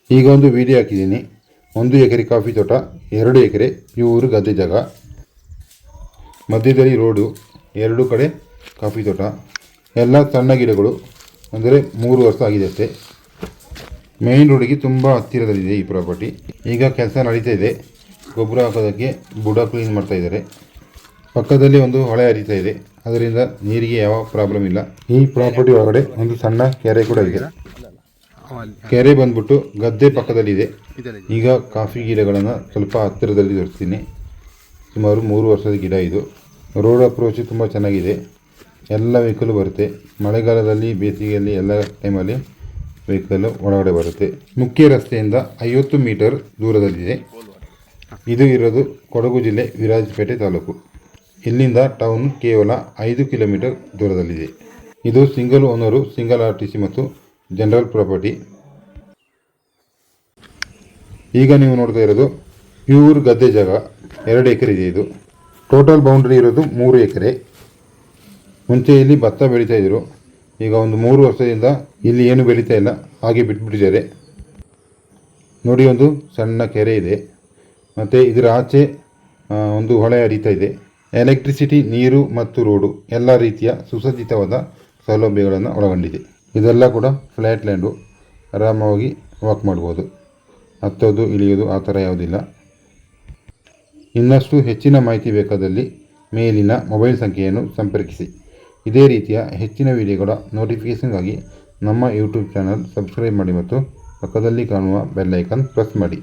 ಈಗ ಒಂದು ವಿಡಿಯೋ ಹಾಕಿದ್ದೀನಿ. 1 ಎಕರೆ ಕಾಫಿ ತೋಟ, 2 ಎಕರೆ ಪ್ಯೂರ್ ಗದ್ದೆ ಜಾಗ, ಮಧ್ಯದಲ್ಲಿ ರೋಡು, 2 ಕಡೆ ಕಾಫಿ ತೋಟ, ಎಲ್ಲ ಸಣ್ಣ ಗಿಡಗಳು. ಅಂದರೆ 3 ವರ್ಷ ಆಗಿದೆ ಅಷ್ಟೇ. ಮೇನ್ ರೋಡಿಗೆ ತುಂಬ ಹತ್ತಿರದಲ್ಲಿದೆ ಈ ಪ್ರಾಪರ್ಟಿ. ಈಗ ಕೆಲಸ ನಡೀತಾ ಇದೆ. ಗೊಬ್ಬರ ಹಾಕೋದಕ್ಕೆ ಬುಡ ಕ್ಲೀನ್ ಮಾಡ್ತಾ ಇದ್ದಾರೆ. ಪಕ್ಕದಲ್ಲಿ ಒಂದು ಹೊಳೆ ಹರಿತಾ ಇದೆ, ಅದರಿಂದ ನೀರಿಗೆ ಯಾವ ಪ್ರಾಬ್ಲಮ್ ಇಲ್ಲ. ಈ ಪ್ರಾಪರ್ಟಿ ಒಳಗಡೆ ಒಂದು ಸಣ್ಣ ಕೆರೆ ಕೂಡ ಇದೆ. ಕೆರೆ ಬಂದ್ಬಿಟ್ಟು ಗದ್ದೆ ಪಕ್ಕದಲ್ಲಿದೆ. ಈಗ ಕಾಫಿ ಗಿಡಗಳನ್ನು ಸ್ವಲ್ಪ ಹತ್ತಿರದಲ್ಲಿ ತೋರಿಸ್ತೀನಿ. ಸುಮಾರು 3 ವರ್ಷದ ಗಿಡ ಇದು. ರೋಡ್ ಅಪ್ರೋಚ್ ತುಂಬ ಚೆನ್ನಾಗಿದೆ. ಎಲ್ಲ ವೆಹಿಕಲ್ ಬರುತ್ತೆ. ಮಳೆಗಾಲದಲ್ಲಿ, ಬೇಸಿಗೆಯಲ್ಲಿ ಎಲ್ಲ ಟೈಮಲ್ಲಿ ವೆಹಿಕಲ್ ಒಳಗಡೆ ಬರುತ್ತೆ. ಮುಖ್ಯ ರಸ್ತೆಯಿಂದ 50 ಮೀಟರ್ ದೂರದಲ್ಲಿದೆ. ಇದು ಇರೋದು ಕೊಡಗು ಜಿಲ್ಲೆ ವಿರಾಜಪೇಟೆ ತಾಲೂಕು. ಇಲ್ಲಿಂದ ಟೌನ್ ಕೇವಲ 5 ಕಿಲೋಮೀಟರ್ ದೂರದಲ್ಲಿದೆ. ಇದು ಸಿಂಗಲ್ ಓನರು, ಸಿಂಗಲ್ RTC ಮತ್ತು ಜನರಲ್ ಪ್ರಾಪರ್ಟಿ. ಈಗ ನೀವು ನೋಡ್ತಾ ಇರೋದು ಪ್ಯೂರ್ ಗದ್ದೆ ಜಾಗ, 2 ಎಕರೆ ಇದೆ. ಇದು ಟೋಟಲ್ ಬೌಂಡ್ರಿ ಇರೋದು 3 ಎಕರೆ. ಮುಂಚೆ ಇಲ್ಲಿ ಭತ್ತ ಬೆಳೀತಾ ಇದ್ರು. ಈಗ ಒಂದು 3 ವರ್ಷದಿಂದ ಇಲ್ಲಿ ಏನು ಬೆಳೀತಾ ಇಲ್ಲ, ಹಾಗೆ ಬಿಟ್ಬಿಟ್ಟಿದ್ದಾರೆ. ನೋಡಿ, ಒಂದು ಸಣ್ಣ ಕೆರೆ ಇದೆ ಮತ್ತು ಇದರ ಆಚೆ ಒಂದು ಹೊಳೆ ಹರಿತಾ ಇದೆ. ಎಲೆಕ್ಟ್ರಿಸಿಟಿ, ನೀರು ಮತ್ತು ರೋಡು ಎಲ್ಲ ರೀತಿಯ ಸುಸಜ್ಜಿತವಾದ ಸೌಲಭ್ಯಗಳನ್ನು ಒಳಗೊಂಡಿದೆ. ಇದೆಲ್ಲ ಕೂಡ ಫ್ಲ್ಯಾಟ್ ಲ್ಯಾಂಡು. ಆರಾಮವಾಗಿ ವಾಕ್ ಮಾಡ್ಬೋದು. ಹತ್ತೋದು ಇಳಿಯೋದು ಆ ಥರ ಯಾವುದಿಲ್ಲ. ಇನ್ನಷ್ಟು ಹೆಚ್ಚಿನ ಮಾಹಿತಿ ಬೇಕಾದಲ್ಲಿ ಮೇಲಿನ ಮೊಬೈಲ್ ಸಂಖ್ಯೆಯನ್ನು ಸಂಪರ್ಕಿಸಿ. ಇದೇ ರೀತಿಯ ಹೆಚ್ಚಿನ ವಿಡಿಯೋಗಳ ನೋಟಿಫಿಕೇಷನ್ಗಾಗಿ ನಮ್ಮ ಯೂಟ್ಯೂಬ್ ಚಾನಲ್ ಸಬ್ಸ್ಕ್ರೈಬ್ ಮಾಡಿ ಮತ್ತು ಪಕ್ಕದಲ್ಲಿ ಕಾಣುವ ಬೆಲ್ ಐಕಾನ್ ಪ್ರೆಸ್ ಮಾಡಿ.